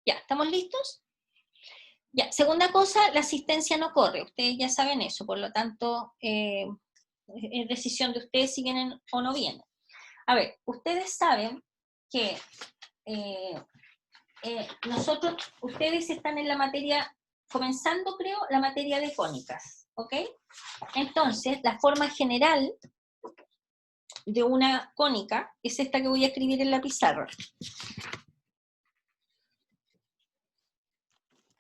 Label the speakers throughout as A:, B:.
A: Ya, ¿estamos listos? Ya, segunda cosa, la asistencia no corre, ustedes ya saben eso, por lo tanto, es decisión de ustedes si vienen o no vienen. A ver, ustedes saben que ustedes están en la materia, comenzando creo, la materia de cónicas, ¿ok? Entonces, la forma general de una cónica es esta que voy a escribir en la pizarra.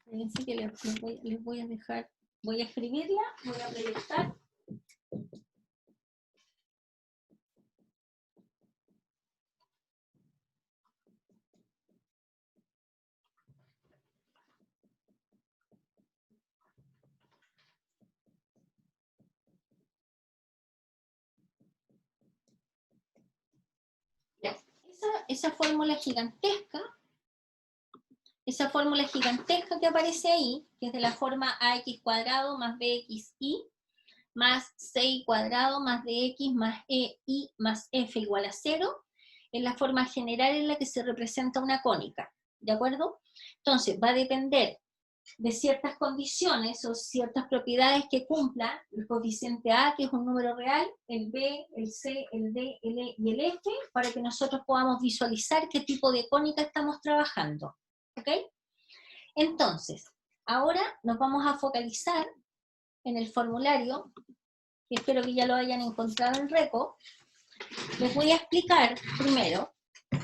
A: Fíjense que les voy a dejar, voy a escribirla, voy a proyectar. Esa fórmula gigantesca que aparece ahí, que es de la forma ax cuadrado más bxy más 6 cuadrado más dx más ei más f igual a 0, es la forma general en la que se representa una cónica, ¿de acuerdo? Entonces, va a depender de ciertas condiciones o ciertas propiedades que cumpla el coeficiente A, que es un número real, el B, el C, el D, el E y el F, para que nosotros podamos visualizar qué tipo de cónica estamos trabajando, ¿ok? Entonces, ahora nos vamos a focalizar en el formulario, que espero que ya lo hayan encontrado en Reco. Les voy a explicar primero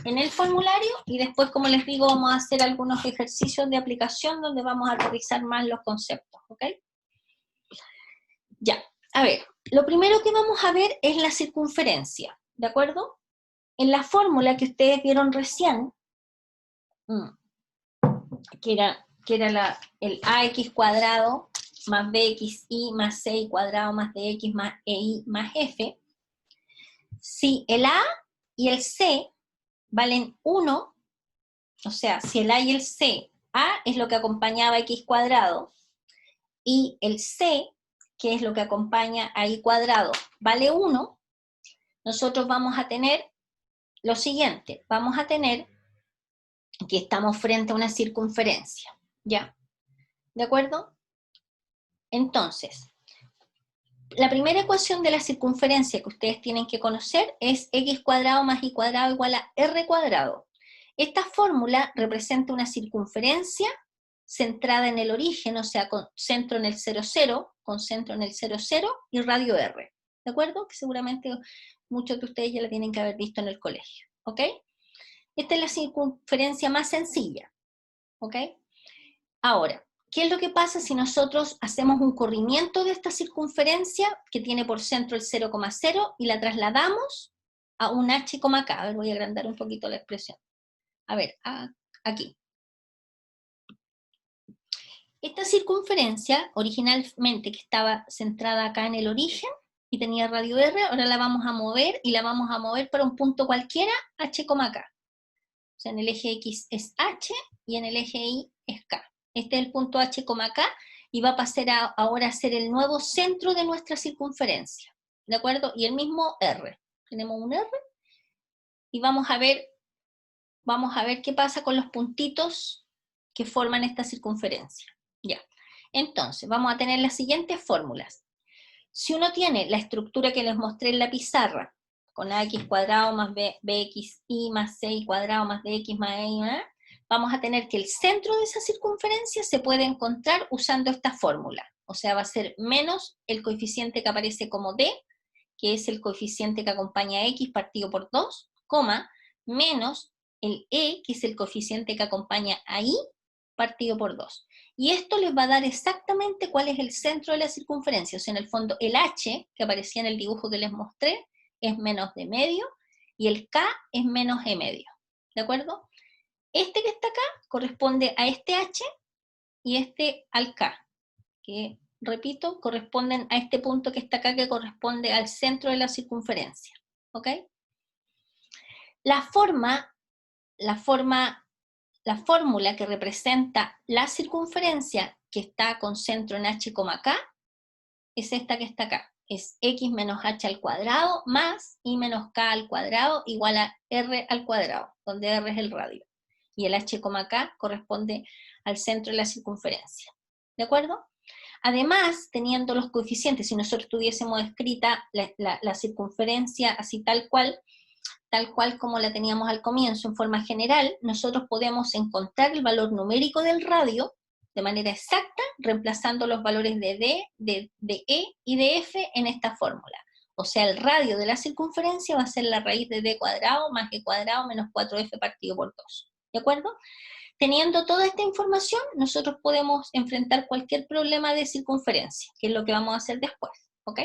A: en el formulario y después, como les digo, vamos a hacer algunos ejercicios de aplicación donde vamos a aterrizar más los conceptos, ¿ok? Ya, a ver, lo primero que vamos a ver es la circunferencia, ¿de acuerdo? En la fórmula que ustedes vieron recién, que era el ax cuadrado más bxy más 6 cuadrado más dx más ei más f, si el a y el c valen 1, o sea, si el a y el c, a es lo que acompañaba a x cuadrado, y el c, que es lo que acompaña a y cuadrado, vale 1, nosotros vamos a tener lo siguiente, vamos a tener que estamos frente a una circunferencia, ¿ya? ¿De acuerdo? Entonces, la primera ecuación de la circunferencia que ustedes tienen que conocer es x cuadrado más y cuadrado igual a r cuadrado. Esta fórmula representa una circunferencia centrada en el origen, o sea, con centro en el 0, 0, con centro en el 0, 0 y radio r. ¿De acuerdo? Que seguramente muchos de ustedes ya la tienen que haber visto en el colegio. ¿Ok? Esta es la circunferencia más sencilla. ¿Ok? Ahora, ¿qué es lo que pasa si nosotros hacemos un corrimiento de esta circunferencia que tiene por centro el 0,0 y la trasladamos a un h, k? A ver, voy a agrandar un poquito la expresión. A ver, aquí. Esta circunferencia, originalmente que estaba centrada acá en el origen y tenía radio r, ahora la vamos a mover y la vamos a mover para un punto cualquiera, h, k. O sea, en el eje x es h y en el eje y es k. Este es el punto h, k y va a pasar ahora a ser el nuevo centro de nuestra circunferencia. ¿De acuerdo? Y el mismo r. Tenemos un r y vamos a ver qué pasa con los puntitos que forman esta circunferencia. Ya. Entonces, vamos a tener las siguientes fórmulas. Si uno tiene la estructura que les mostré en la pizarra, con ax cuadrado más bxy más 6 cuadrado más dx más y, vamos a tener que el centro de esa circunferencia se puede encontrar usando esta fórmula. O sea, va a ser menos el coeficiente que aparece como d, que es el coeficiente que acompaña a x partido por 2, coma, menos el e, que es el coeficiente que acompaña a y partido por 2. Y esto les va a dar exactamente cuál es el centro de la circunferencia. O sea, en el fondo el h, que aparecía en el dibujo que les mostré, es menos d medio, y el k es menos e medio. ¿De acuerdo? Este que está acá corresponde a este h y este al k, que, repito, corresponden a este punto que está acá, que corresponde al centro de la circunferencia. ¿Ok? La fórmula que representa la circunferencia que está con centro en h, k, es esta que está acá. Es x menos h al cuadrado más y menos k al cuadrado igual a r al cuadrado, donde r es el radio. y el h,k corresponde al centro de la circunferencia. ¿De acuerdo? Además, teniendo los coeficientes, si nosotros tuviésemos escrita la circunferencia así tal cual como la teníamos al comienzo, en forma general, nosotros podemos encontrar el valor numérico del radio de manera exacta, reemplazando los valores de D, de E y de F en esta fórmula. O sea, el radio de la circunferencia va a ser la raíz de D cuadrado más G cuadrado menos 4F partido por 2. ¿De acuerdo? Teniendo toda esta información, nosotros podemos enfrentar cualquier problema de circunferencia, que es lo que vamos a hacer después. ¿Ok?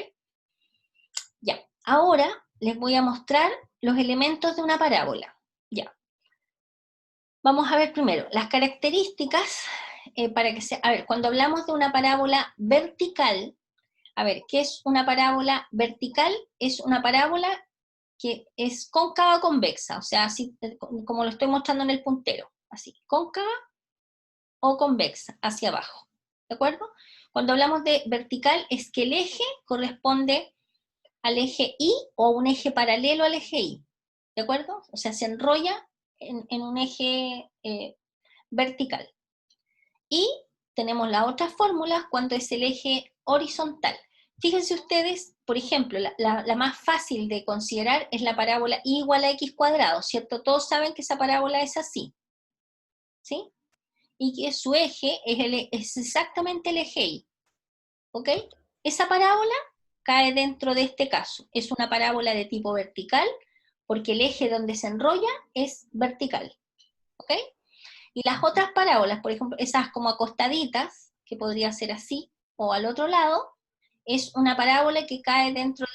A: Ya. Ahora les voy a mostrar los elementos de una parábola. Ya. Vamos a ver primero las características para que se... A ver, cuando hablamos de una parábola vertical, a ver, ¿qué es una parábola vertical? Es una parábola que es cóncava convexa, o sea, así como lo estoy mostrando en el puntero, así, cóncava o convexa, hacia abajo, ¿de acuerdo? Cuando hablamos de vertical es que el eje corresponde al eje Y o un eje paralelo al eje Y, ¿de acuerdo? O sea, se enrolla en un eje vertical. Y tenemos las otras fórmulas cuando es el eje horizontal. Fíjense ustedes, por ejemplo, la más fácil de considerar es la parábola y igual a x cuadrado, ¿cierto? Todos saben que esa parábola es así, ¿sí? Y que su eje es exactamente el eje Y, ¿ok? Esa parábola cae dentro de este caso. Es una parábola de tipo vertical, porque el eje donde se enrolla es vertical, ¿ok? Y las otras parábolas, por ejemplo, esas como acostaditas, que podría ser así, o al otro lado, es una parábola que cae dentro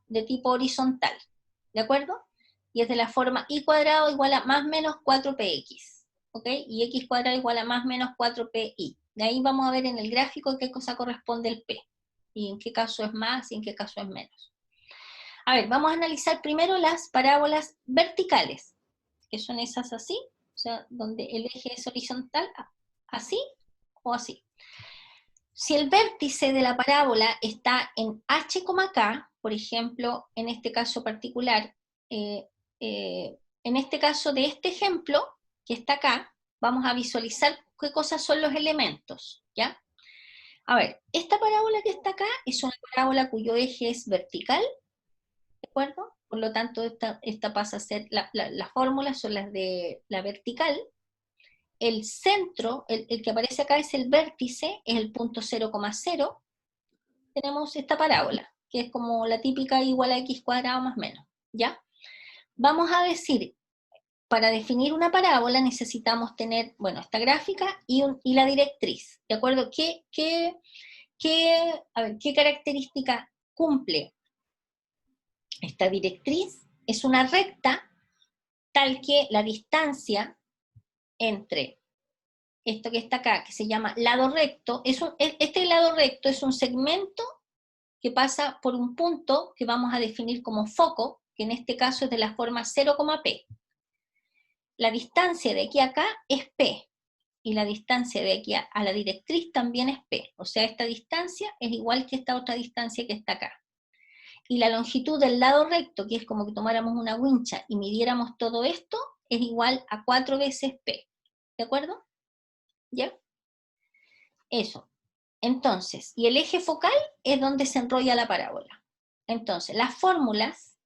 A: de tipo horizontal, ¿de acuerdo? Y es de la forma y cuadrado igual a más menos 4px, ¿ok? Y x cuadrado igual a más menos 4pi. De ahí vamos a ver en el gráfico en qué cosa corresponde el p, y en qué caso es más y en qué caso es menos. A ver, vamos a analizar primero las parábolas verticales, que son esas así, o sea, donde el eje es horizontal, así o así. Si el vértice de la parábola está en h,k, por ejemplo, en este caso particular, en este caso de este ejemplo, que está acá, vamos a visualizar qué cosas son los elementos, ¿ya? A ver, esta parábola que está acá es una parábola cuyo eje es vertical, ¿de acuerdo? Por lo tanto, esta pasa a ser, las fórmulas son las de la vertical. El centro, el que aparece acá es el vértice, es el punto 0,0. Tenemos esta parábola, que es como la típica igual a x cuadrado más menos, ¿ya? Vamos a decir, para definir una parábola necesitamos tener, bueno, esta gráfica y la directriz, ¿de acuerdo? A ver, ¿qué característica cumple esta directriz? Es una recta tal que la distancia entre esto que está acá, que se llama lado recto, este lado recto es un segmento que pasa por un punto que vamos a definir como foco, que en este caso es de la forma 0,p. La distancia de aquí a acá es p, y la distancia de aquí a la directriz también es p, o sea, esta distancia es igual que esta otra distancia que está acá. Y la longitud del lado recto, que es como que tomáramos una wincha y midiéramos todo esto, es igual a 4 veces p, ¿de acuerdo? ¿Ya? Eso. Entonces, y el eje focal es donde se enrolla la parábola. Entonces, las fórmulas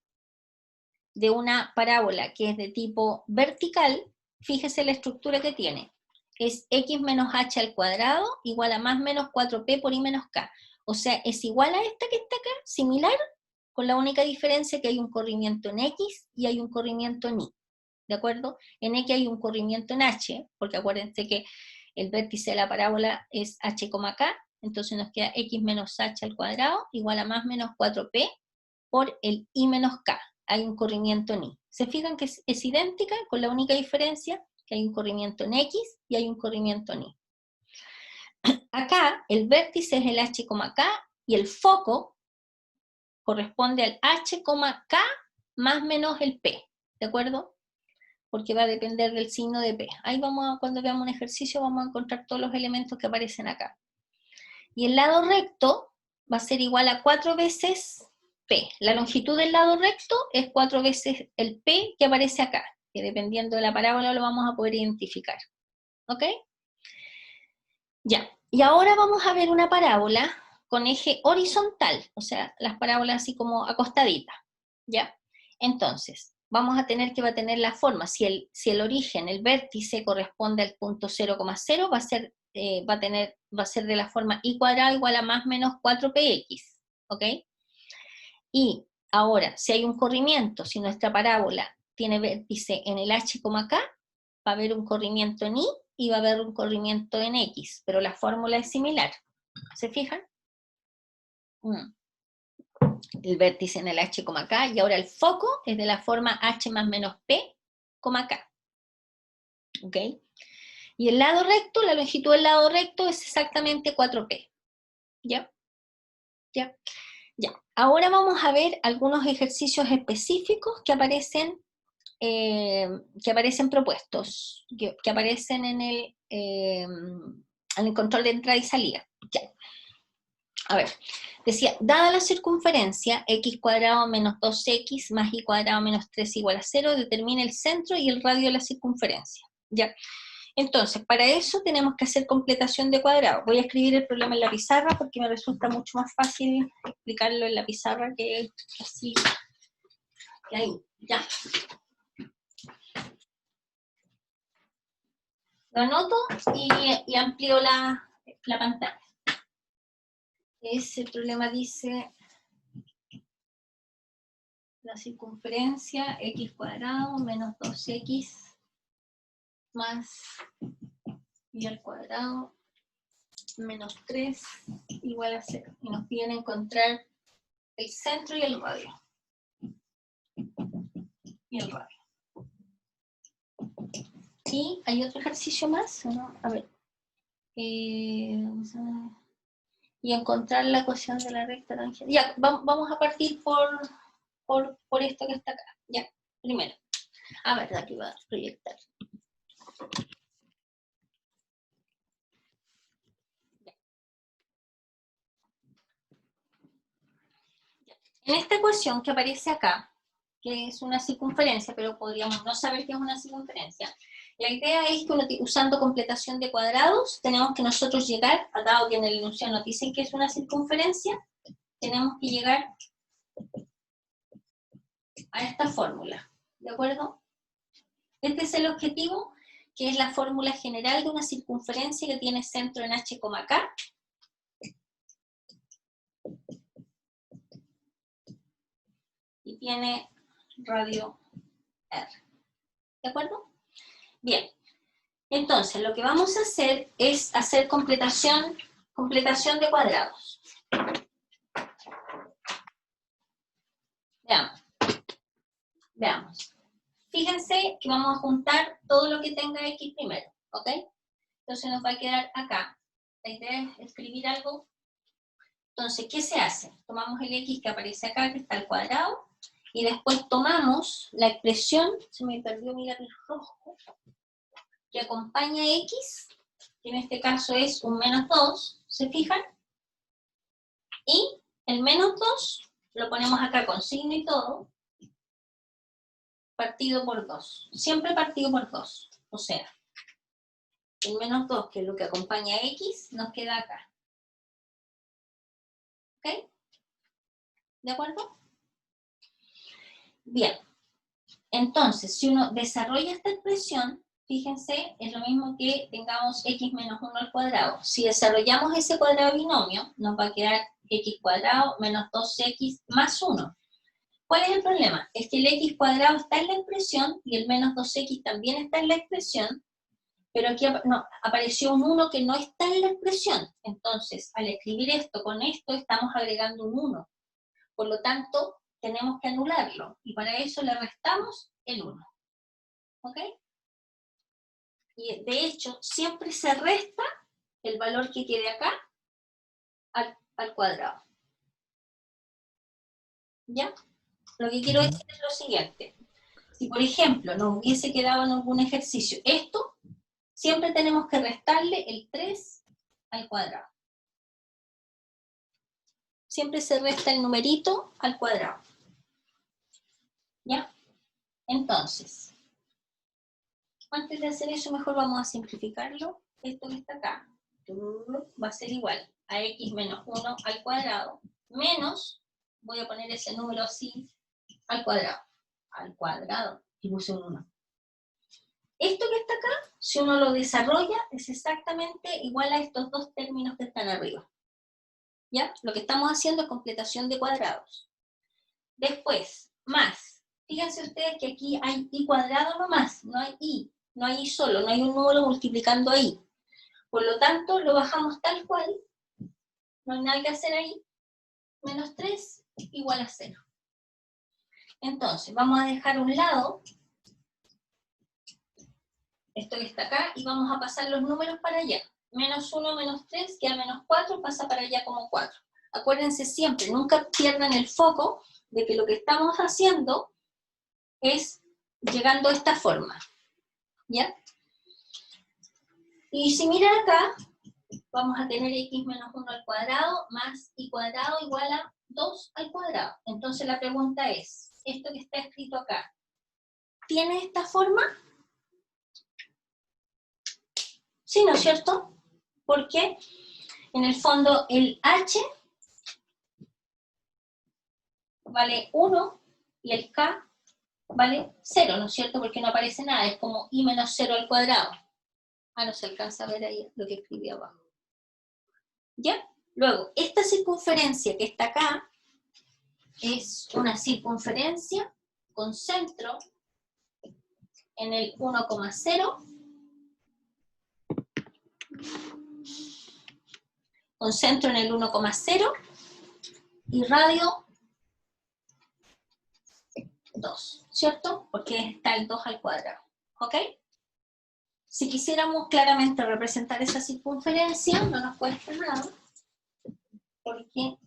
A: de una parábola que es de tipo vertical, fíjese la estructura que tiene. Es x menos h al cuadrado igual a más menos 4p por i menos k. O sea, es igual a esta que está acá, similar, con la única diferencia que hay un corrimiento en x y hay un corrimiento en y. ¿De acuerdo? En x hay un corrimiento en h, porque acuérdense que el vértice de la parábola es h,k, entonces nos queda x menos h al cuadrado igual a más menos 4p por el i menos k. Hay un corrimiento en y. ¿Se fijan que es idéntica, con la única diferencia que hay un corrimiento en x y hay un corrimiento en y? Acá el vértice es el h,k y el foco corresponde al h,k más menos el p, ¿de acuerdo? Porque va a depender del signo de p. Ahí cuando veamos un ejercicio vamos a encontrar todos los elementos que aparecen acá. Y el lado recto va a ser igual a 4 veces p. La longitud del lado recto es 4 veces el p que aparece acá. que dependiendo de la parábola lo vamos a poder identificar. ¿Ok? Ya, y ahora vamos a ver una parábola con eje horizontal, o sea, las parábolas así como acostaditas, ¿ya? Entonces, vamos a tener que va a tener la forma, si el origen, el vértice corresponde al punto 0,0, va a ser de la forma y cuadrado igual a más menos 4px, ¿ok? Y ahora, si hay un corrimiento, si nuestra parábola tiene vértice en el h, K, va a haber un corrimiento en y va a haber un corrimiento en x, pero la fórmula es similar. ¿Se fijan? El vértice en el h, K, y ahora el foco es de la forma h más menos p, K. ¿Ok? Y el lado recto, la longitud del lado recto es exactamente 4p. ¿Ya? ¿Ya? Ya. Ahora vamos a ver algunos ejercicios específicos que aparecen propuestos, que aparecen en el control de entrada y salida. Ya. A ver, decía, dada la circunferencia x cuadrado menos 2x más y cuadrado menos 3 igual a 0, determina el centro y el radio de la circunferencia. Ya. Entonces, para eso tenemos que hacer completación de cuadrado. Voy a escribir el problema en la pizarra porque me resulta mucho más fácil explicarlo en la pizarra que así. Que ahí, ya. Lo anoto y amplío la pantalla. Ese problema dice la circunferencia x cuadrado menos 2x más y al cuadrado menos 3 igual a 0. Y nos piden encontrar el centro y el radio. Y hay otro ejercicio más, ¿no? A ver. Vamos a ver. Y encontrar la ecuación de la recta tangente. Ya, vamos a partir por esto que está acá. Ya, primero. A ver, aquí va a proyectar. En esta ecuación que aparece acá, que es una circunferencia, pero podríamos no saber qué es una circunferencia, la idea es que usando completación de cuadrados, tenemos que nosotros llegar, dado que en el enunciado nos dicen que es una circunferencia, tenemos que llegar a esta fórmula, ¿de acuerdo? Este es el objetivo, que es la fórmula general de una circunferencia que tiene centro en h, K, y tiene radio R. ¿De acuerdo? Bien. Entonces, lo que vamos a hacer es hacer completación de cuadrados. Veamos. Fíjense que vamos a juntar todo lo que tenga x primero, ¿ok? Entonces nos va a quedar acá. La idea es escribir algo. Entonces, ¿qué se hace? Tomamos el x que aparece acá, que está al cuadrado, y después tomamos la expresión, se me perdió mi lápiz rojo, que acompaña x, que en este caso es un menos 2, ¿se fijan? Y el menos 2 lo ponemos acá con signo y todo, partido por 2. Siempre partido por 2. O sea, el menos 2, que es lo que acompaña a x, nos queda acá. ¿Ok? ¿De acuerdo? Bien. Entonces, si uno desarrolla esta expresión, fíjense, es lo mismo que tengamos x menos 1 al cuadrado. Si desarrollamos ese cuadrado binomio, nos va a quedar x cuadrado menos 2x más 1. ¿Cuál es el problema? Es que el x cuadrado está en la expresión y el menos 2x también está en la expresión, pero aquí apareció un 1 que no está en la expresión. Entonces, al escribir esto con esto, estamos agregando un 1. Por lo tanto, tenemos que anularlo, y para eso le restamos el 1. ¿Ok? Y de hecho, siempre se resta el valor que quede acá al cuadrado. ¿Ya? Lo que quiero decir es lo siguiente. Si, por ejemplo, nos hubiese quedado en algún ejercicio esto, siempre tenemos que restarle el 3 al cuadrado. Siempre se resta el numerito al cuadrado. ¿Ya? Entonces, Antes de hacer eso, mejor vamos a simplificarlo. Esto que está acá va a ser igual a x menos 1 al cuadrado, menos, voy a poner ese número así, al cuadrado, y puse un 1. Esto que está acá, si uno lo desarrolla, es exactamente igual a estos dos términos que están arriba. ¿Ya? Lo que estamos haciendo es completación de cuadrados. Después, más. Fíjense ustedes que aquí hay i cuadrado nomás, no hay i. No hay i solo, no hay un número multiplicando ahí. Por lo tanto, lo bajamos tal cual. No hay nada que hacer ahí. Menos 3 igual a 0. Entonces, vamos a dejar a un lado esto que está acá y vamos a pasar los números para allá. Menos 1, menos 3, queda menos 4, pasa para allá como 4. Acuérdense siempre, nunca pierdan el foco de que lo que estamos haciendo es llegando a esta forma. ¿Ya? Y si miran acá, vamos a tener x menos 1 al cuadrado más y cuadrado igual a 2 al cuadrado. Entonces la pregunta es, esto que está escrito acá, ¿tiene esta forma? Sí, ¿no es cierto? Porque en el fondo el h vale 1 y el k vale 0, ¿no es cierto? Porque no aparece nada, es como i menos 0 al cuadrado. Ah, no se alcanza a ver ahí lo que escribí abajo. ¿Ya? Luego, esta circunferencia que está acá es una circunferencia con centro en el 1,0, con centro en el 1,0 y radio 2, ¿cierto? Porque está el 2 al cuadrado, ¿ok? Si quisiéramos claramente representar esa circunferencia, no nos cuesta nada, porque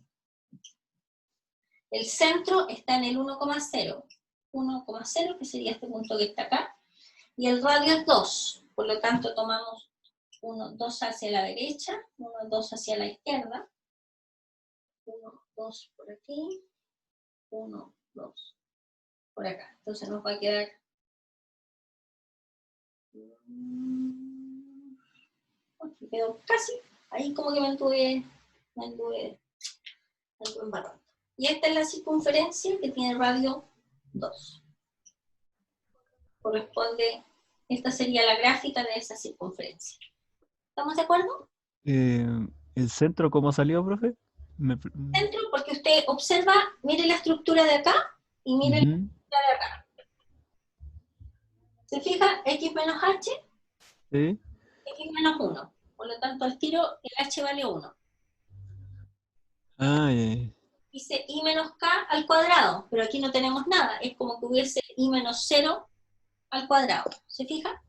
A: el centro está en el 1,0, que sería este punto que está acá, y el radio es 2, por lo tanto tomamos 2 hacia la derecha, 2 hacia la izquierda, 2 por aquí, 2 por acá. Entonces nos va a quedar... Aquí quedó casi, ahí como que me anduve embarrando. Y esta es la circunferencia que tiene radio 2. Corresponde, esta sería la gráfica de esa circunferencia. ¿Estamos de acuerdo?
B: ¿El centro cómo salió, profe?
A: Centro, porque usted observa, mire la estructura de acá y mire la estructura de acá. ¿Se fija? X menos h,
B: Sí.
A: x menos 1. Por lo tanto, al tiro el h vale 1.
B: Ah, ya.
A: Dice i menos k al cuadrado, pero aquí no tenemos nada. Es como que hubiese i menos 0 al cuadrado. ¿Se fija?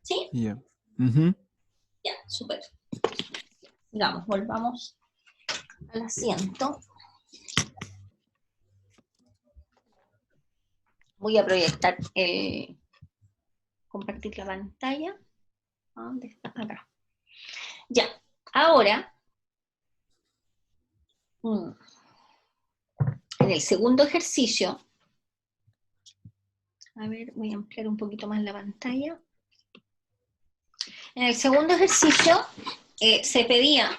A: ¿Sí?
B: Ya. Ujú.
A: Ya, súper. Digamos, volvamos al asiento. Voy a proyectar compartir la pantalla. ¿Dónde está? Acá. Ya, ahora, en el segundo ejercicio, a ver, voy a ampliar un poquito más la pantalla. En el segundo ejercicio se pedía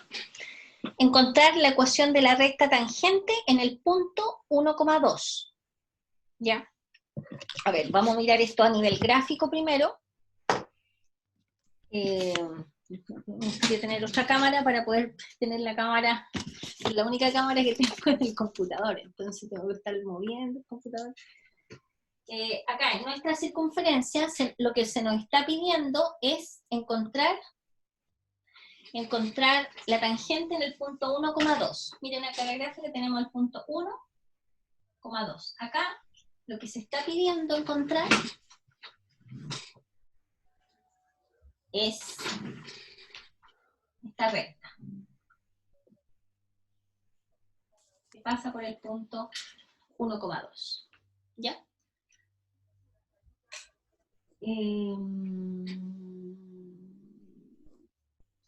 A: encontrar la ecuación de la recta tangente en el punto 1,2. ¿Ya? A ver, vamos a mirar esto a nivel gráfico primero. Voy a tener otra cámara para poder tener la cámara, es la única cámara que tengo en el computador, entonces tengo que estar moviendo el computador. Acá en nuestra circunferencia, lo que se nos está pidiendo es encontrar la tangente en el punto 1,2. Miren acá la gráfica, tenemos el punto 1,2. Acá lo que se está pidiendo encontrar es esta recta, que pasa por el punto 1,2. ¿Ya?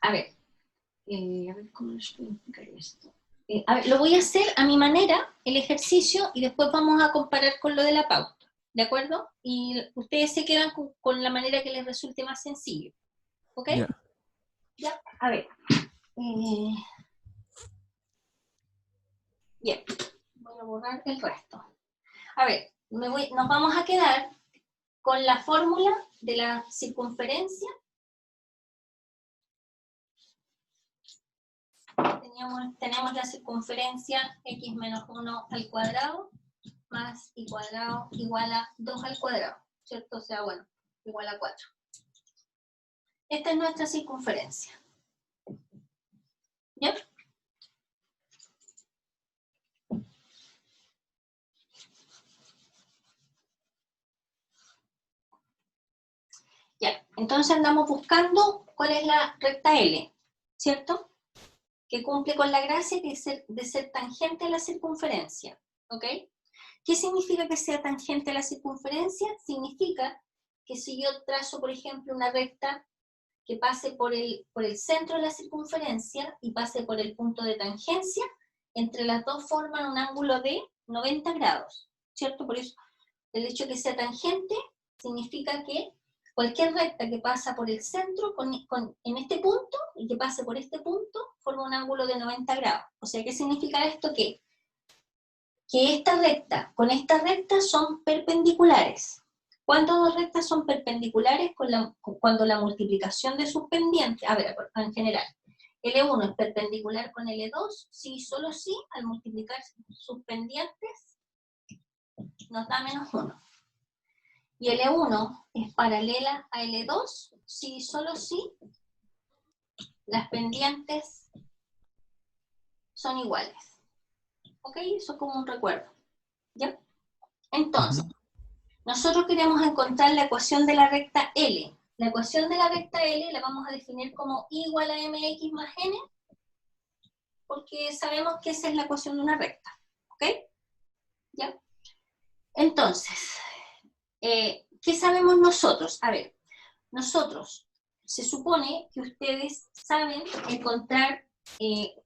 A: A ver cómo les puedo explicar esto. A ver, lo voy a hacer a mi manera, el ejercicio, y después vamos a comparar con lo de la pauta. ¿de acuerdo? Y ustedes se quedan con la manera que les resulte más sencillo, ¿ok?
B: Ya.
A: Ya, a ver. Bien, voy a borrar el resto. A ver, nos vamos a quedar con la fórmula de la circunferencia. Tenemos la circunferencia x menos 1 al cuadrado más y cuadrado igual a 2 al cuadrado, ¿cierto? O sea, bueno, igual a 4. Esta es nuestra circunferencia. ¿Ya? Ya, entonces andamos buscando cuál es la recta L, ¿cierto? Que cumple con la gracia de ser tangente a la circunferencia, ¿ok? ¿Qué significa que sea tangente a la circunferencia? Significa que si yo trazo, por ejemplo, una recta que pase por el centro de la circunferencia y pase por el punto de tangencia, entre las dos forman un ángulo de 90 grados, ¿cierto? Por eso el hecho de que sea tangente significa que cualquier recta que pasa por el centro en este punto y que pase por este punto forma un ángulo de 90 grados. O sea, ¿qué significa esto? Que esta recta con esta recta son perpendiculares. ¿Cuándo dos rectas son perpendiculares? Cuando la multiplicación de sus pendientes, a ver, en general, L1 es perpendicular con L2, sí y solo sí, al multiplicar sus pendientes nos da menos 1. Y L1 es paralela a L2, sí y solo sí, las pendientes son iguales. ¿Ok? Eso es como un recuerdo. ¿Ya? Entonces, nosotros queremos encontrar la ecuación de la recta L. La ecuación de la recta L la vamos a definir como I igual a mx más n, porque sabemos que esa es la ecuación de una recta. ¿Ok? ¿Ya? Entonces, ¿qué sabemos nosotros? A ver, nosotros, se supone que ustedes saben encontrar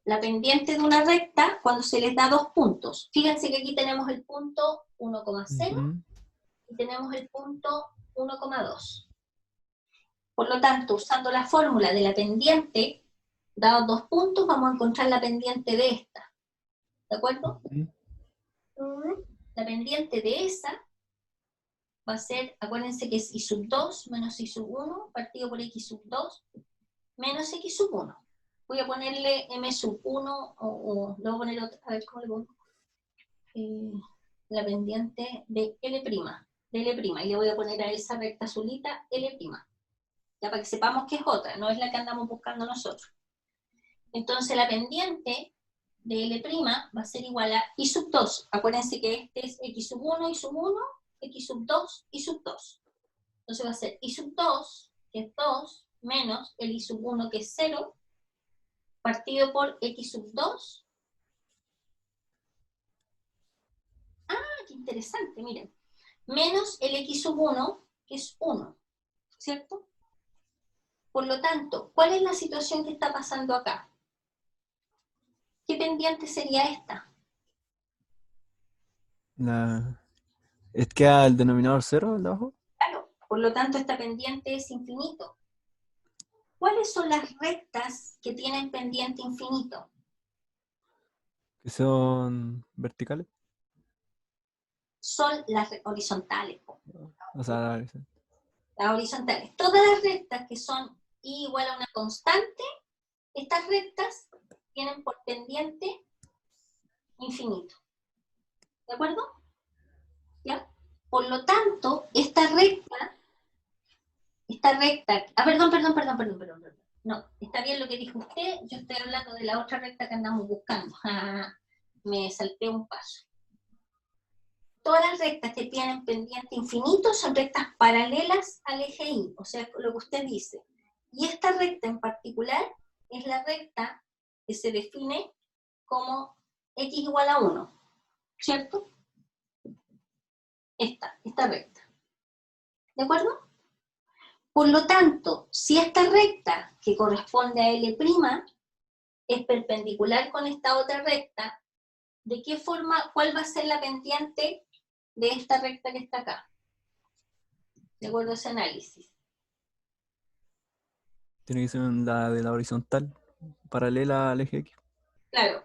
A: la pendiente de una recta cuando se les da dos puntos. Fíjense que aquí tenemos el punto 1,0 y tenemos el punto 1,2. Por lo tanto, usando la fórmula de la pendiente, dados dos puntos, vamos a encontrar la pendiente de esta. ¿De acuerdo? La pendiente de esa va a ser, acuérdense que es y sub 2 menos y sub 1 partido por x sub 2 menos x sub 1. Voy a ponerle m sub 1 o le voy a poner otra, a ver cómo le pongo. La pendiente de L', y le voy a poner a esa recta azulita L', ya para que sepamos que es otra, no es la que andamos buscando nosotros. Entonces la pendiente de L' va a ser igual a I sub 2. Acuérdense que este es x sub 1, y sub 1, x sub 2, y sub 2. Entonces va a ser I sub 2, que es 2, menos el I sub 1, que es 0, partido por x sub 2. Ah, qué interesante, miren. Menos el x sub 1, que es 1, ¿cierto? Por lo tanto, ¿cuál es la situación que está pasando acá? ¿Qué pendiente sería esta?
B: ¿Es que el denominador cero el de abajo?
A: Claro, por lo tanto esta pendiente es infinito. ¿Cuáles son las rectas que tienen pendiente infinito?
B: Que son verticales.
A: Son las horizontales.
B: O sea,
A: Las horizontales. Todas las rectas que son I igual a una constante, estas rectas tienen por pendiente infinito. ¿De acuerdo? ¿Ya? Por lo tanto, esta recta, perdón. No, está bien lo que dijo usted, yo estoy hablando de la otra recta que andamos buscando. Me salté un paso. Todas las rectas que tienen pendiente infinito son rectas paralelas al eje Y, o sea, lo que usted dice. Y esta recta en particular es la recta que se define como x igual a 1, ¿cierto? Esta recta. ¿De acuerdo? Por lo tanto, si esta recta, que corresponde a L', es perpendicular con esta otra recta, ¿de qué forma, cuál va a ser la pendiente de esta recta que está acá? de acuerdo a ese análisis.
B: Tiene que ser la de la horizontal, paralela al eje X.
A: Claro,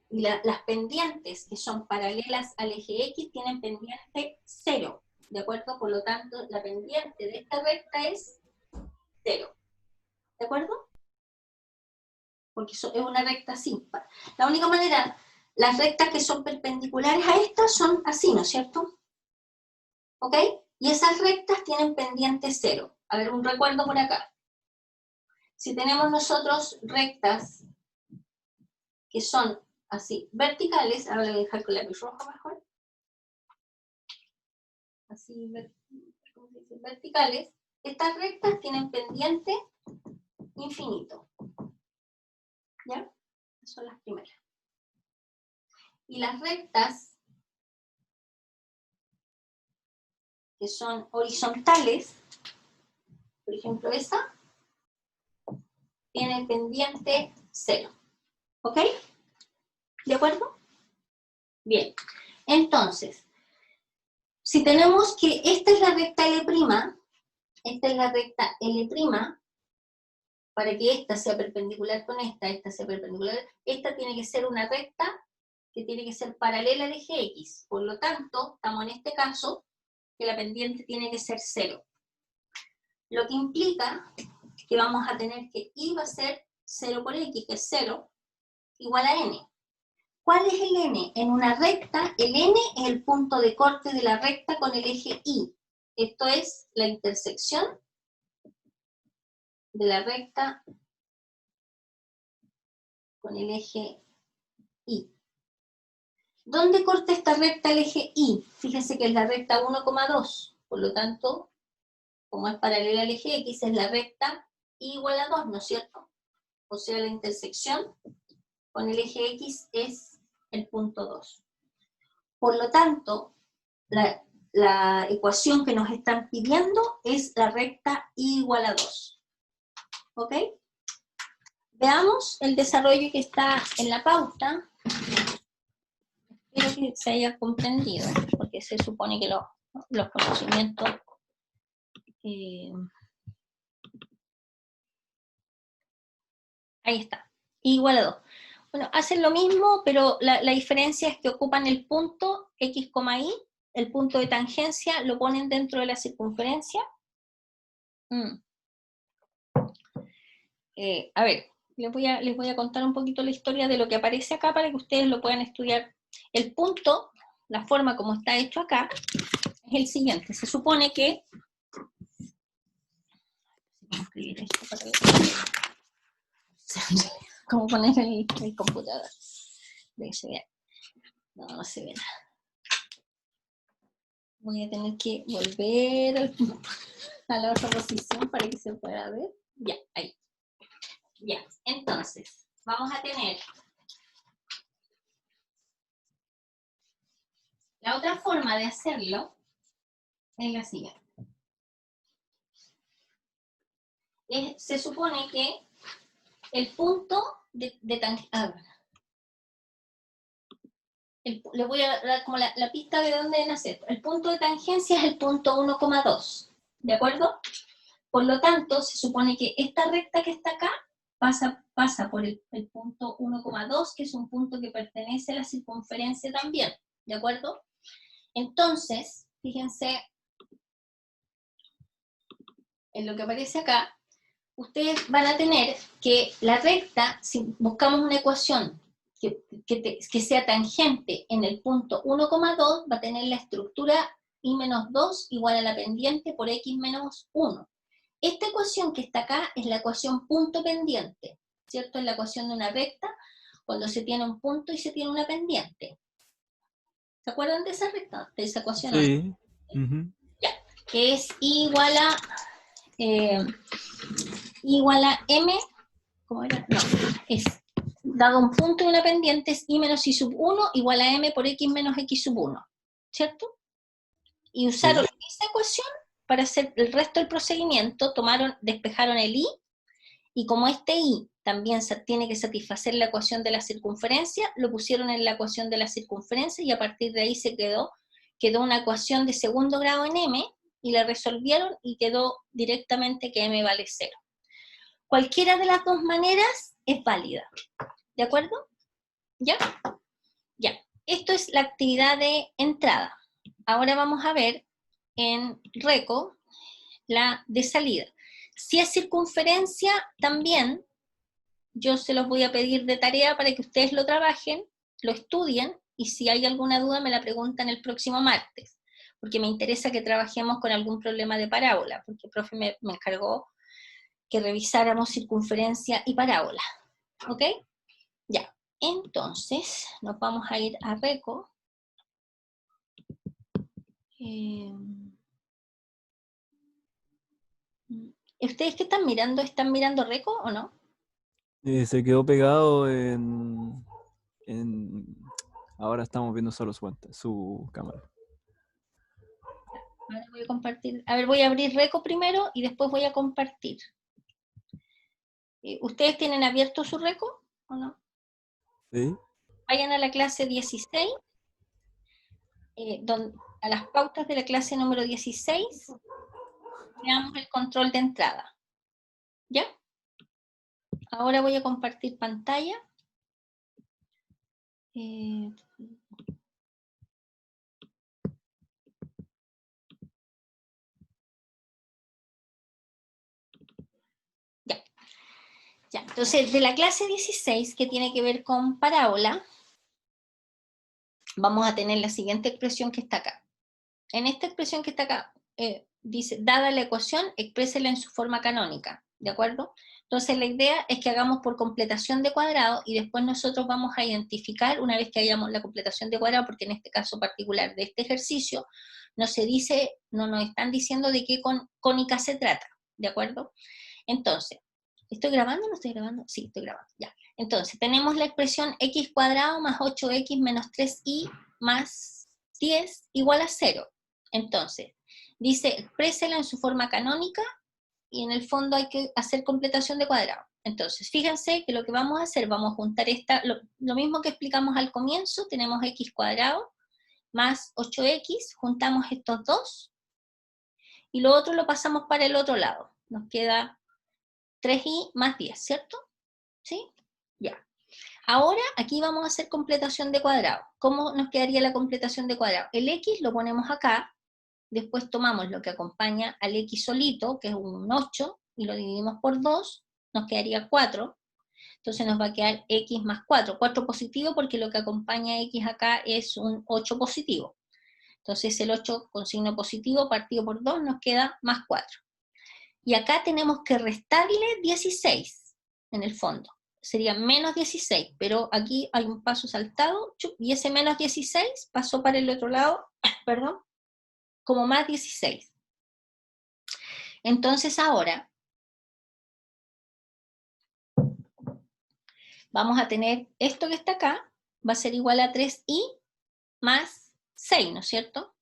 A: y las pendientes que son paralelas al eje X tienen pendiente 0, ¿de acuerdo? Por lo tanto, la pendiente de esta recta es 0, ¿de acuerdo? Porque es una recta así. La única manera, las rectas que son perpendiculares a estas son así, ¿no es cierto? ¿Ok? Y esas rectas tienen pendiente 0. A ver, un recuerdo por acá. Si tenemos nosotros rectas que son así, verticales, ahora le voy a dejar con lápiz rojo mejor. Así, ¿cómo se dice? Verticales. Estas rectas tienen pendiente infinito. ¿Ya? Esas son las primeras. Y las rectas que son horizontales, por ejemplo esa, tiene pendiente 0. ¿Ok? ¿De acuerdo? Bien. Entonces, si tenemos que esta es la recta L', esta es la recta L', para que esta sea perpendicular con esta sea perpendicular, esta tiene que ser una recta que tiene que ser paralela al eje X. Por lo tanto, estamos en este caso que la pendiente tiene que ser 0. Lo que implica que vamos a tener que Y va a ser 0 por X, que es 0, igual a N. ¿Cuál es el N? En una recta, el N es el punto de corte de la recta con el eje Y. Esto es la intersección de la recta con el eje Y. ¿Dónde corta esta recta el eje Y? Fíjense que es la recta 1,2. Por lo tanto, como es paralela al eje X, es la recta Y igual a 2, ¿no es cierto? O sea, la intersección con el eje X es el punto 2. Por lo tanto, la ecuación que nos están pidiendo es la recta Y igual a 2. ¿Ok? Veamos el desarrollo que está en la pauta. Espero que se haya comprendido, porque se supone que los conocimientos... ahí está, Y igual a 2. Bueno, hacen lo mismo, pero la diferencia es que ocupan el punto X, Y, el punto de tangencia, lo ponen dentro de la circunferencia. A ver, les voy a contar un poquito la historia de lo que aparece acá para que ustedes lo puedan estudiar. El punto, la forma como está hecho acá, es el siguiente. Se supone que... Voy a escribir esto para ver cómo poner el computador. De que se vea. No se ve nada. Voy a tener que volver a la otra posición para que se pueda ver. Ya, ahí. Ya, entonces, vamos a tener la otra forma de hacerlo es la siguiente. Se supone que el punto de tangencia... le voy a dar como la pista de dónde nace. El punto de tangencia es el punto 1,2, ¿de acuerdo? Por lo tanto, se supone que esta recta que está acá pasa por el punto 1,2, que es un punto que pertenece a la circunferencia también, ¿de acuerdo? Entonces, fíjense en lo que aparece acá, ustedes van a tener que la recta, si buscamos una ecuación que sea tangente en el punto 1,2, va a tener la estructura y menos 2 igual a la pendiente por x menos 1. Esta ecuación que está acá es la ecuación punto pendiente, ¿cierto? Es la ecuación de una recta cuando se tiene un punto y se tiene una pendiente. ¿Se acuerdan de esa recta? De esa ecuación.
B: Sí.
A: Ya, que es igual a m, ¿cómo era? No, es dado un punto y una pendiente es y menos y sub 1 igual a m por x menos x sub 1, ¿cierto? Y usaron esa ecuación para hacer el resto del procedimiento, despejaron el y como este y también tiene que satisfacer la ecuación de la circunferencia, lo pusieron en la ecuación de la circunferencia y a partir de ahí quedó una ecuación de segundo grado en m, y la resolvieron y quedó directamente que m vale 0. Cualquiera de las dos maneras es válida. ¿De acuerdo? ¿Ya? Ya. Esto es la actividad de entrada. Ahora vamos a ver en RECO la de salida. Si es circunferencia, también yo se los voy a pedir de tarea para que ustedes lo trabajen, lo estudien, y si hay alguna duda me la preguntan el próximo martes, porque me interesa que trabajemos con algún problema de parábola, porque el profe me encargó que revisáramos circunferencia y parábola. ¿Ok? Ya. Entonces, nos vamos a ir a RECO. ¿Ustedes qué están mirando? ¿Están mirando RECO o no?
B: Se quedó pegado Ahora estamos viendo solo su cámara.
A: Ahora voy a compartir. A ver, voy a abrir RECO primero y después voy a compartir. ¿Ustedes tienen abierto su RECO o no?
B: ¿Sí?
A: Vayan a la clase 16, a las pautas de la clase número 16, veamos el control de entrada. ¿Ya? Ahora voy a compartir pantalla. Ya. Ya. Entonces, de la clase 16, que tiene que ver con parábola, vamos a tener la siguiente expresión que está acá. En esta expresión que está acá, dice, dada la ecuación, exprésela en su forma canónica, ¿de acuerdo? Entonces la idea es que hagamos por completación de cuadrado y después nosotros vamos a identificar, una vez que hayamos la completación de cuadrado, porque en este caso particular de este ejercicio, no se dice, no nos están diciendo de qué cónica se trata, ¿de acuerdo? Entonces, ¿estoy grabando o no estoy grabando? Sí, estoy grabando, ya. Entonces, tenemos la expresión x cuadrado más 8x menos 3y más 10 igual a 0. Entonces, dice, exprésela en su forma canónica y en el fondo hay que hacer completación de cuadrado. Entonces, fíjense que lo que vamos a hacer, vamos a juntar lo mismo que explicamos al comienzo, tenemos x cuadrado más 8x, juntamos estos dos, y lo otro lo pasamos para el otro lado. Nos queda 3y más 10, ¿cierto? ¿Sí? Ya. Ahora, aquí vamos a hacer completación de cuadrado. ¿Cómo nos quedaría la completación de cuadrado? El x lo ponemos acá, después tomamos lo que acompaña al x solito, que es un 8, y lo dividimos por 2, nos quedaría 4, entonces nos va a quedar x más 4, 4 positivo porque lo que acompaña a x acá es un 8 positivo. Entonces el 8 con signo positivo partido por 2 nos queda más 4. Y acá tenemos que restarle 16 en el fondo. Sería menos 16, pero aquí hay un paso saltado, y ese menos 16 pasó para el otro lado, perdón, como más 16. Entonces ahora vamos a tener esto que está acá, va a ser igual a 3i más 6, ¿no es cierto?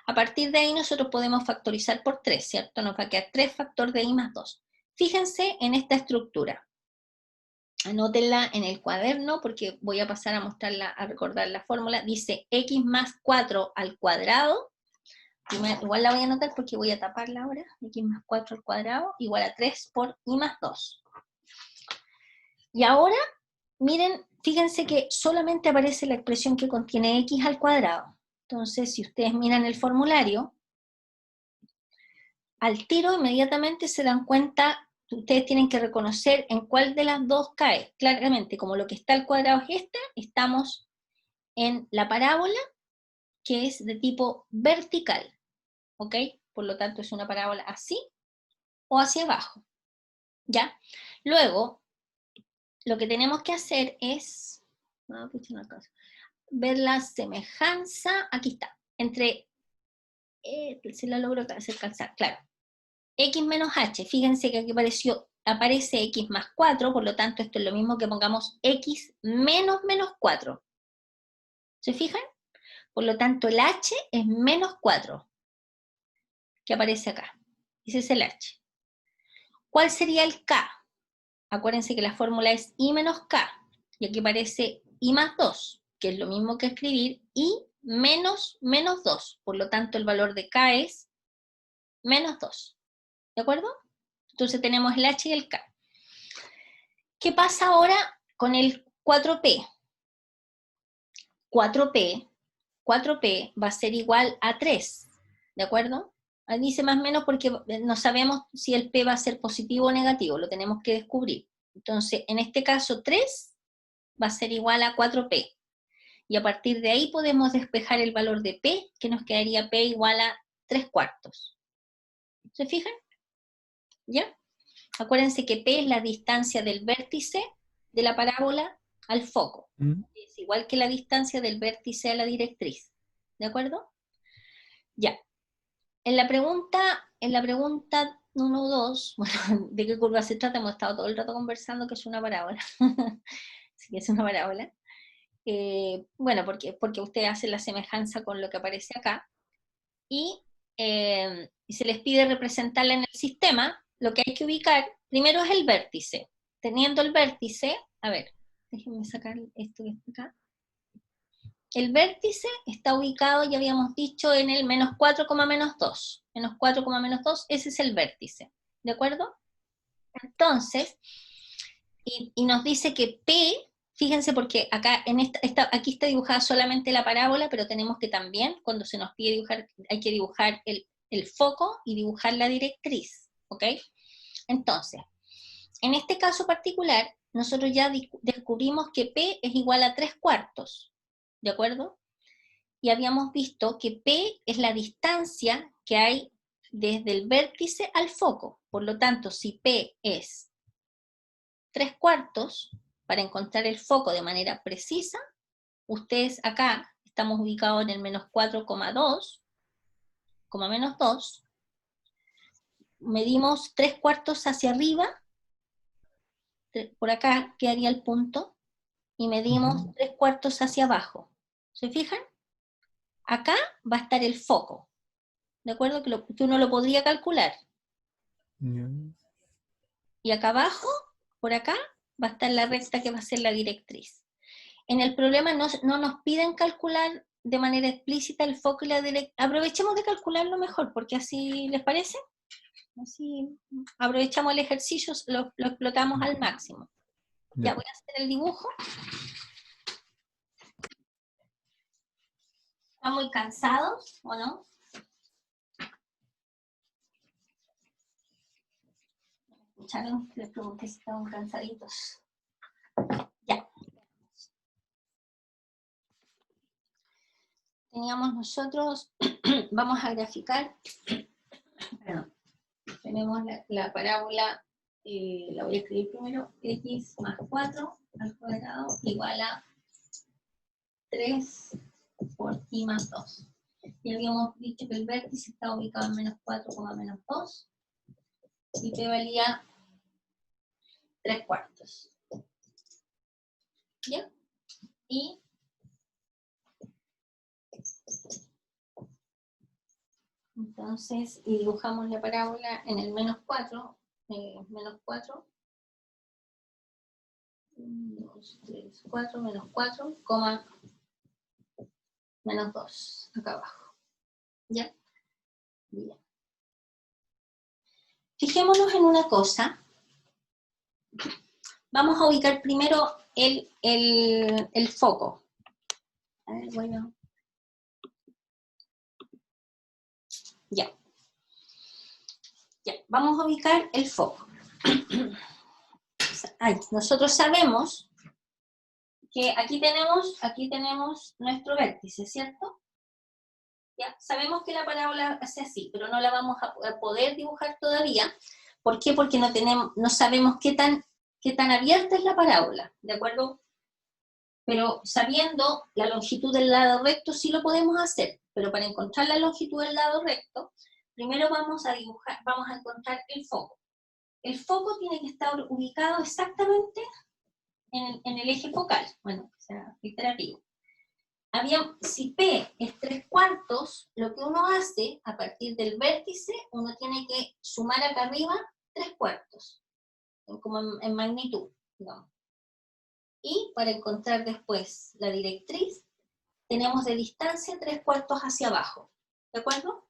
A: A partir de ahí nosotros podemos factorizar por 3, ¿cierto? Nos va a quedar 3 factor de i más 2. Fíjense en esta estructura. Anótenla en el cuaderno porque voy a pasar a mostrarla, a recordar la fórmula. Dice x más 4 al cuadrado. Igual la voy a anotar porque voy a taparla ahora. X más 4 al cuadrado igual a 3 por i más 2. Y ahora, miren, fíjense que solamente aparece la expresión que contiene x al cuadrado. Entonces, si ustedes miran el formulario, al tiro inmediatamente se dan cuenta, ustedes tienen que reconocer en cuál de las dos cae. Claramente, como lo que está al cuadrado es esta, estamos en la parábola, que es de tipo vertical, ¿ok? Por lo tanto, es una parábola así o hacia abajo, ¿ya? Luego, lo que tenemos que hacer es, ver la semejanza, aquí está, entre, si la logro hacer calzar, claro, x menos h, fíjense que aquí aparece x más 4, por lo tanto esto es lo mismo que pongamos x menos menos 4. ¿Se fijan? Por lo tanto el h es menos 4, que aparece acá. Ese es el h. ¿Cuál sería el k? Acuérdense que la fórmula es i menos k, y aquí aparece i más 2, que es lo mismo que escribir i menos menos 2. Por lo tanto el valor de k es menos 2. ¿De acuerdo? Entonces tenemos el H y el K. ¿Qué pasa ahora con el 4P? 4P va a ser igual a 3, ¿de acuerdo? Ahí dice más o menos porque no sabemos si el P va a ser positivo o negativo, lo tenemos que descubrir. Entonces, en este caso 3 va a ser igual a 4P. Y a partir de ahí podemos despejar el valor de P, que nos quedaría P igual a 3/4. ¿Se fijan? ¿Ya? Acuérdense que P es la distancia del vértice de la parábola al foco. Es igual que la distancia del vértice a la directriz. ¿De acuerdo? Ya. En la pregunta 1 o 2, bueno, ¿de qué curva se trata? Hemos estado todo el rato conversando que es una parábola. Sí, que es una parábola. Bueno, porque usted hace la semejanza con lo que aparece acá. Y se les pide representarla en el sistema. Lo que hay que ubicar primero es el vértice. Teniendo el vértice, a ver, déjenme sacar esto que está acá. El vértice está ubicado, ya habíamos dicho, en el menos 4, menos 2. Menos 4, menos 2, ese es el vértice. ¿De acuerdo? Entonces, y nos dice que P, fíjense porque acá aquí está dibujada solamente la parábola, pero tenemos que también, cuando se nos pide dibujar, hay que dibujar el foco y dibujar la directriz. ¿Ok? Entonces, en este caso particular, nosotros ya descubrimos que P es igual a 3/4, ¿de acuerdo? Y habíamos visto que P es la distancia que hay desde el vértice al foco. Por lo tanto, si P es 3/4, para encontrar el foco de manera precisa, ustedes acá, estamos ubicados en el menos 4,2, menos 2, medimos 3/4 hacia arriba, por acá quedaría el punto, y medimos 3/4 hacia abajo. ¿Se fijan? Acá va a estar el foco, ¿de acuerdo? Que uno lo podría calcular. Y acá abajo, por acá, va a estar la recta que va a ser la directriz. En el problema no nos piden calcular de manera explícita el foco y la directriz. Aprovechemos de calcularlo mejor, porque así, ¿les parece? Así aprovechamos el ejercicio, lo explotamos al máximo. Ya voy a hacer el dibujo. ¿Están muy cansados o no? ¿Escucharon? Les pregunté si estaban cansaditos. Ya. Teníamos nosotros, vamos a graficar, perdón, tenemos la parábola, la voy a escribir primero, x más 4 al cuadrado igual a 3 por i más 2. Y habíamos dicho que el vértice está ubicado en menos 4, menos 2, y p valía 3/4. ¿Ya? Y entonces, y dibujamos la parábola en el menos 4, menos 4, 1, 2, 3, 4, menos 4, coma, menos 2, acá abajo. ¿Ya? Bien. Fijémonos en una cosa. Vamos a ubicar primero el foco. A ver, bueno. Ya. Ya, vamos a ubicar el foco. Ay, nosotros sabemos que aquí tenemos nuestro vértice, ¿cierto? Ya, sabemos que la parábola hace así, pero no la vamos a poder dibujar todavía. ¿Por qué? Porque no sabemos qué tan abierta es la parábola, ¿de acuerdo? Pero sabiendo la longitud del lado recto sí lo podemos hacer, pero para encontrar la longitud del lado recto, primero vamos a encontrar el foco. El foco tiene que estar ubicado exactamente en el eje focal, bueno, o sea, iterativo. Si P es 3/4, lo que uno hace, a partir del vértice, uno tiene que sumar acá arriba 3/4, como en magnitud, digamos. Y para encontrar después la directriz, tenemos de distancia 3/4 hacia abajo, ¿de acuerdo?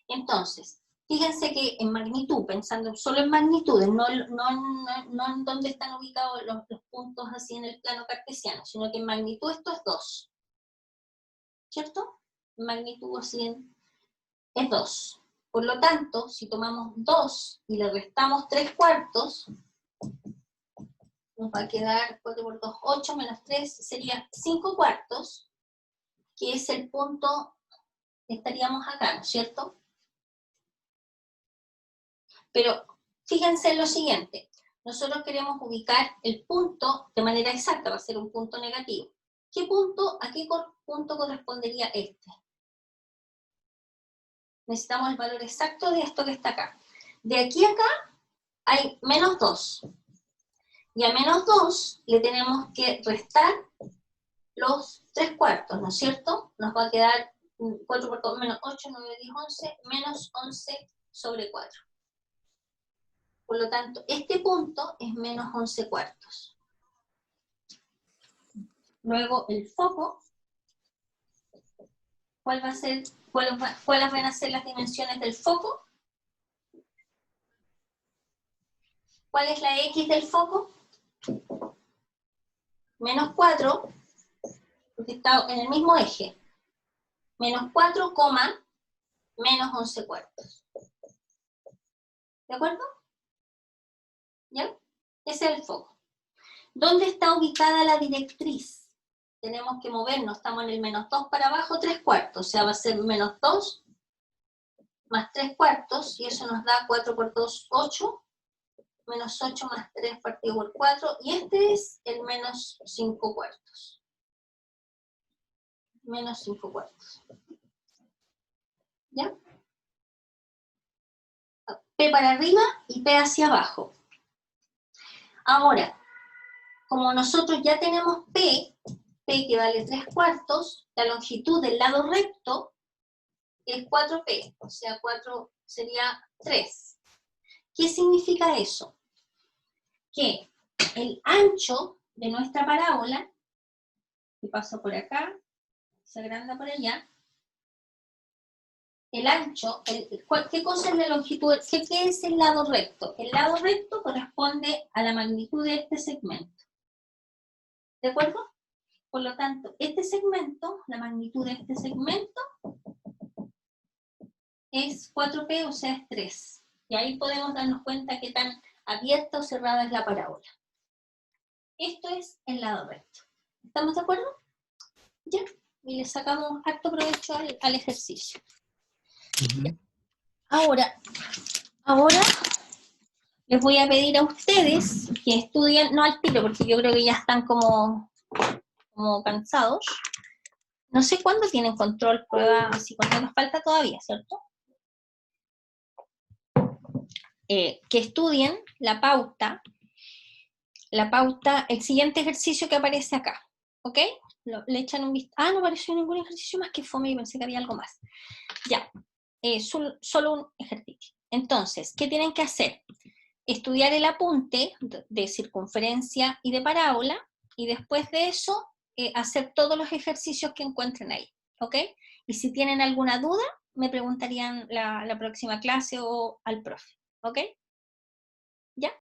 A: Entonces, Fíjense que en magnitud, pensando solo en magnitudes, no en dónde están ubicados los puntos así en el plano cartesiano, sino que en magnitud esto es 2. ¿Cierto? En magnitud así es 2. Por lo tanto, si tomamos 2 y le restamos 3/4, nos va a quedar 4 por 2, 8 menos 3, sería 5/4, que es el punto que estaríamos acá, ¿no es cierto? Pero fíjense en lo siguiente, nosotros queremos ubicar el punto de manera exacta, va a ser un punto negativo. ¿A qué punto correspondería este? Necesitamos el valor exacto de esto que está acá. De aquí a acá hay menos 2. Y a menos 2 le tenemos que restar los 3/4, ¿no es cierto? Nos va a quedar 4 por 2, menos 8, 9, 10, 11, menos 11 sobre 4. Por lo tanto, este punto es menos 11/4. Luego, el foco, ¿cuáles van a ser las dimensiones del foco? ¿Cuál es la X del foco? Menos 4, porque está en el mismo eje. Menos 4, menos 11/4. ¿De acuerdo? ¿Ya? Ese es el foco. ¿Dónde está ubicada la directriz? Tenemos que movernos, estamos en el menos 2 para abajo, 3/4, o sea, va a ser menos 2 más 3/4, y eso nos da 4 por 2, 8, menos 8 más 3 partido por 4, y este es el menos 5/4. Menos 5/4. ¿Ya? P para arriba y P hacia abajo. Ahora, como nosotros ya tenemos P que vale 3/4, la longitud del lado recto es 4P, o sea, 4 sería 3. ¿Qué significa eso? Que el ancho de nuestra parábola, que pasa por acá, se agranda por allá, el ancho, ¿qué cosa es la longitud? ¿Qué es el lado recto? El lado recto corresponde a la magnitud de este segmento. ¿De acuerdo? Por lo tanto, este segmento, la magnitud de este segmento es 4P, o sea, es 3. Y ahí podemos darnos cuenta qué tan abierta o cerrada es la parábola. Esto es el lado recto. ¿Estamos de acuerdo? Ya. Y le sacamos harto provecho al ejercicio. Ahora les voy a pedir a ustedes que estudien, no al tiro, porque yo creo que ya están como cansados. No sé cuándo tienen control, prueba, así cuando nos falta todavía, ¿cierto? Que estudien la pauta, el siguiente ejercicio que aparece acá, ¿ok? Le echan un vistazo. Ah, no apareció ningún ejercicio más, que fome, y pensé que había algo más. Ya, solo un ejercicio. Entonces, ¿qué tienen que hacer? Estudiar el apunte de circunferencia y de parábola, y después de eso, hacer todos los ejercicios que encuentren ahí, ¿ok? Y si tienen alguna duda, me preguntarían la próxima clase o al profe, ¿ok?